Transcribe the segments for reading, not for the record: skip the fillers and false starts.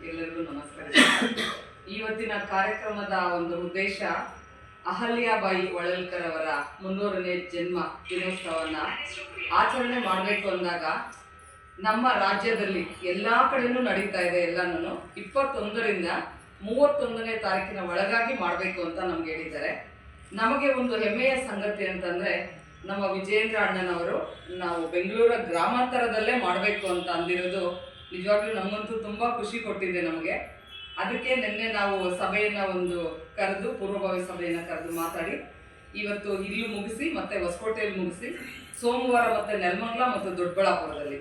ಎಲ್ಲರಿಗೂ ನಮಸ್ಕಾರ. ಇವತ್ತಿನ ಕಾರ್ಯಕ್ರಮದ ಒಂದು ಉದ್ದೇಶ ಅಹಲ್ಯಾಬಾಯಿ ಹೊಳಲ್ಕರ್ ಅವರ 300ನೇ ಜನ್ಮ ದಿನೋತ್ಸವನ ಆಚರಣೆ ಮಾಡಬೇಕು ಅಂದಾಗ ನಮ್ಮ ರಾಜ್ಯದಲ್ಲಿ ಎಲ್ಲ ಕಡೆನೂ ನಡೀತಾ ಇದೆ. ಎಲ್ಲನೂ 21ರಿಂದ 31ನೇ ತಾರೀಕಿನ ಒಳಗಾಗಿ ಮಾಡಬೇಕು ಅಂತ ನಮ್ಗೆ ಹೇಳಿದ್ದಾರೆ. ನಮಗೆ ಒಂದು ಹೆಮ್ಮೆಯ ಸಂಗತಿ ಅಂತಂದರೆ ನಮ್ಮ ವಿಜೇಂದ್ರ ಅಣ್ಣನವರು ನಾವು ಬೆಂಗಳೂರ ಗ್ರಾಮಾಂತರದಲ್ಲೇ ಮಾಡಬೇಕು ಅಂತ ಅಂದಿರೋದು ನಿಜವಾಗ್ಲೂ ನಮಗಂತೂ ತುಂಬ ಖುಷಿ ಕೊಟ್ಟಿದೆ ನಮಗೆ. ಅದಕ್ಕೆ ನಿನ್ನೆ ನಾವು ಸಭೆಯನ್ನು ಒಂದು ಕರೆದು ಪೂರ್ವಭಾವಿ ಸಭೆಯನ್ನು ಕರೆದು ಮಾತಾಡಿ ಇವತ್ತು ಇಲ್ಲಿ ಮುಗಿಸಿ ಮತ್ತೆ ಹೊಸಕೋಟೆಯಲ್ಲಿ ಮುಗಿಸಿ ಸೋಮವಾರ ಮತ್ತೆ ನೆಲಮಂಗಲ ಮತ್ತು ದೊಡ್ಡಬಳ್ಳಾಪುರದಲ್ಲಿ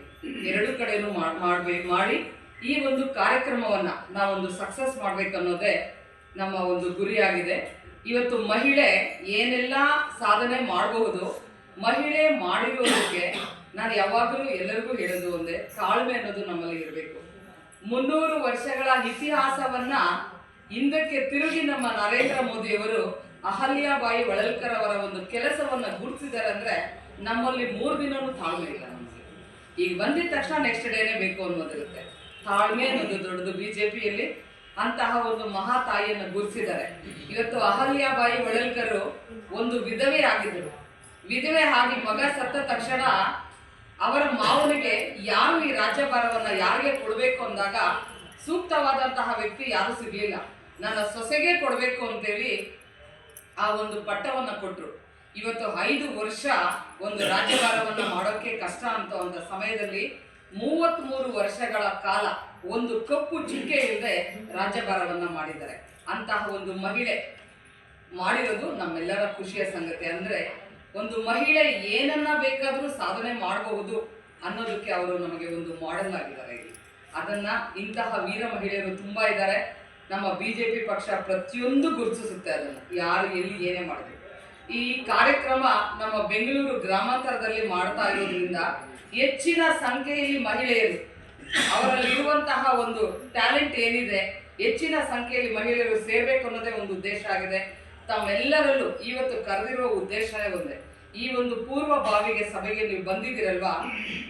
2 ಕಡೆನೂ ಮಾಡಿ ಈ ಒಂದು ಕಾರ್ಯಕ್ರಮವನ್ನು ನಾವೊಂದು ಸಕ್ಸಸ್ ಮಾಡಬೇಕು ಅನ್ನೋದೇ ನಮ್ಮ ಒಂದು ಗುರಿಯಾಗಿದೆ. ಇವತ್ತು ಮಹಿಳೆ ಏನೆಲ್ಲ ಸಾಧನೆ ಮಾಡಬಹುದು, ಮಹಿಳೆ ಮಾಡಿರೋದಕ್ಕೆ ನಾನು ಯಾವಾಗಲೂ ಎಲ್ಲರಿಗೂ ಹೇಳೋದು ಒಂದೇ, ತಾಳ್ಮೆ ಅನ್ನೋದು ನಮ್ಮಲ್ಲಿ ಇರಬೇಕು. 300 ವರ್ಷಗಳ ಇತಿಹಾಸವನ್ನ ಹಿಂದಕ್ಕೆ ತಿರುಗಿ ನಮ್ಮ ನರೇಂದ್ರ ಮೋದಿಯವರು ಅಹಲ್ಯಾಬಾಯಿ ಹೊಳಲ್ಕರ್ ಅವರ ಒಂದು ಕೆಲಸವನ್ನ ಗುರುತಿಸಿದ್ದಾರೆ. ಅಂದ್ರೆ ನಮ್ಮಲ್ಲಿ 3 ದಿನವೂ ತಾಳ್ಮೆ ಇಲ್ಲ. ನಮಗೆ ಈಗ ಬಂದಿದ ತಕ್ಷಣ ನೆಕ್ಸ್ಟ್ ಡೇನೇ ಬೇಕು ಅನ್ನೋದಿರುತ್ತೆ. ತಾಳ್ಮೆ ಅನ್ನೋದು ದೊಡ್ಡದು. ಬಿಜೆಪಿಯಲ್ಲಿ ಅಂತಹ ಒಂದು ಮಹಾ ತಾಯಿಯನ್ನು ಗುರುತಿಸಿದ್ದಾರೆ. ಇವತ್ತು ಅಹಲ್ಯಾಬಾಯಿ ಹೊಳಲ್ಕರ್ ಒಂದು ವಿಧವೆ ಆಗಿದ್ದರು. ವಿಧವೆ ಆಗಿ ಮಗ ಸತ್ತ ತಕ್ಷಣ ಅವರ ಮಾವನಿಗೆ ಯಾರು ಈ ರಾಜ್ಯಭಾರವನ್ನ ಯಾರಿಗೆ ಕೊಡಬೇಕು ಅಂದಾಗ ಸೂಕ್ತವಾದಂತಹ ವ್ಯಕ್ತಿ ಯಾರು ಸಿಗ್ಲಿಲ್ಲ. ನನ್ನ ಸೊಸೆಗೆ ಕೊಡಬೇಕು ಅಂತೇಳಿ ಆ ಒಂದು ಪಟ್ಟವನ್ನ ಕೊಟ್ರು. ಇವತ್ತು 5 ವರ್ಷ ಒಂದು ರಾಜ್ಯಭಾರವನ್ನ ಮಾಡೋಕೆ ಕಷ್ಟ ಅಂತ ಒಂದು ಸಮಯದಲ್ಲಿ 33 ವರ್ಷಗಳ ಕಾಲ ಒಂದು ಕಪ್ಪು ಚುಕ್ಕೆ ಇಲ್ಲದೆ ರಾಜ್ಯಭಾರವನ್ನ ಮಾಡಿದ್ದಾರೆ. ಅಂತಹ ಒಂದು ಮಹಿಳೆ ಮಾಡಿರೋದು ನಮ್ಮೆಲ್ಲರ ಖುಷಿಯ ಸಂಗತಿ. ಅಂದ್ರೆ ಒಂದು ಮಹಿಳೆ ಏನನ್ನ ಬೇಕಾದರೂ ಸಾಧನೆ ಮಾಡಬಹುದು ಅನ್ನೋದಕ್ಕೆ ಅವರು ನಮಗೆ ಒಂದು ಮಾಡೆಲ್ ಆಗಿದ್ದಾರೆ. ಅದನ್ನ ಇಂತಹ ವೀರ ಮಹಿಳೆಯರು ತುಂಬಾ ಇದ್ದಾರೆ. ನಮ್ಮ ಬಿಜೆಪಿ ಪಕ್ಷ ಪ್ರತಿಯೊಂದು ಗುರುತಿಸುತ್ತೆ ಅದನ್ನು, ಯಾರು ಎಲ್ಲಿ ಏನೇ ಮಾಡಬೇಕು. ಈ ಕಾರ್ಯಕ್ರಮ ನಮ್ಮ ಬೆಂಗಳೂರು ಗ್ರಾಮಾಂತರದಲ್ಲಿ ಮಾಡ್ತಾ ಇರೋದ್ರಿಂದ ಹೆಚ್ಚಿನ ಸಂಖ್ಯೆಯಲ್ಲಿ ಮಹಿಳೆಯರು ಅವರಲ್ಲಿರುವಂತಹ ಒಂದು ಟ್ಯಾಲೆಂಟ್ ಏನಿದೆ ಹೆಚ್ಚಿನ ಸಂಖ್ಯೆಯಲ್ಲಿ ಮಹಿಳೆಯರು ಸೇರ್ಬೇಕು ಅನ್ನೋದೇ ಒಂದು ಉದ್ದೇಶ ಆಗಿದೆ. ತಮ್ಮೆಲ್ಲರಲ್ಲೂ ಇವತ್ತು ಕರೆದಿರುವ ಉದ್ದೇಶನೇ ಒಂದೇ, ಈ ಒಂದು ಪೂರ್ವಭಾವಿಗೆ ಸಭೆಗೆ ನೀವು ಬಂದಿದ್ದೀರಲ್ವಾ,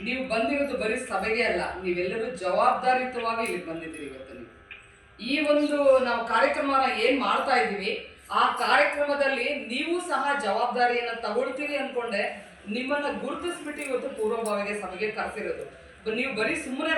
ನೀವು ಬಂದಿರೋದು ಬರೀ ಸಭೆಗೆ ಅಲ್ಲ, ನೀವೆಲ್ಲರೂ ಜವಾಬ್ದಾರಿಯುತವಾಗಿ ಇಲ್ಲಿ ಬಂದಿದ್ದೀರಿ. ಇವತ್ತು ನೀವು ಈ ಒಂದು ನಾವು ಕಾರ್ಯಕ್ರಮನ ಏನ್ ಮಾಡ್ತಾ ಇದ್ದೀವಿ, ಆ ಕಾರ್ಯಕ್ರಮದಲ್ಲಿ ನೀವು ಸಹ ಜವಾಬ್ದಾರಿಯನ್ನ ತಗೊಳ್ತೀರಿ ಅನ್ಕೊಂಡೆ ನಿಮ್ಮನ್ನ ಗುರುತಿಸ್ಬಿಟ್ಟು ಇವತ್ತು ಪೂರ್ವಭಾವಿಗೆ ಸಭೆಗೆ ಕರೆಸಿರೋದು. ನೀವು ಬರೀ ಸುಮ್ಮನೆ